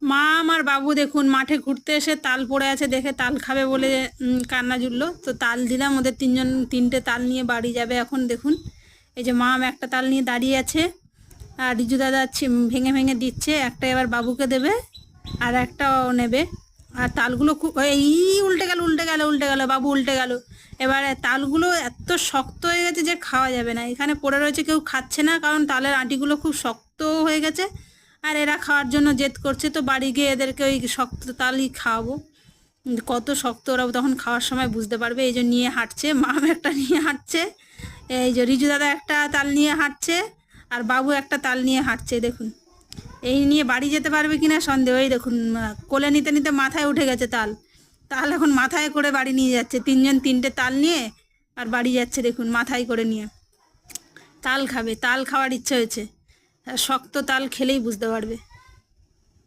মা আমার বাবু দেখুন মাঠে ঘুরতে এসে তাল পড়ে আছে দেখে তাল খাবে বলে কান্না জুড়লো, তো তাল দিলাম ওদের তিনজন, তিনটে তাল নিয়ে বাড়ি যাবে এখন। দেখুন এই যে মা একটা তাল নিয়ে দাঁড়িয়ে আছে, আর রিজু দাদা ভেঙে ভেঙে দিচ্ছে, একটা এবার বাবুকে দেবে আর একটাও নেবে। আর তালগুলো খুব এই উল্টে গেল উল্টে গেল উল্টে গেল, বাবু উল্টে গেল। এবারে তালগুলো এত শক্ত হয়ে গেছে যে খাওয়া যাবে না, এখানে পড়ে রয়েছে, কেউ খাচ্ছে না কারণ তালের আঁটিগুলো খুব শক্ত হয়ে গেছে। আর এরা খাওয়ার জন্য জেদ করছে, তো বাড়ি গিয়ে এদেরকে ওই শক্ত তালই খাওয়াবো। কত শক্ত ওরা তখন খাওয়ার সময় বুঝতে পারবে। এই যে নিয়ে হাঁটছে, মাম একটা নিয়ে হাঁটছে, এই যে রিজু দাদা একটা তাল নিয়ে হাঁটছে, আর বাবু একটা তাল নিয়ে হাঁটছে। দেখুন এই নিয়ে বাড়ি যেতে পারবে কিনা সন্দেহ। এই দেখুন কোলে নিতে নিতে মাথায় উঠে গেছে তাল, তাল এখন মাথায় করে বাড়ি নিয়ে যাচ্ছে, তিনজন তিনটে তাল নিয়ে আর বাড়ি যাচ্ছে। দেখুন মাথায় করে নিয়ে তাল খাবে, তাল খাওয়ার ইচ্ছে হয়েছে, শক্ত তাল খেলেই বুঝতে পারবে।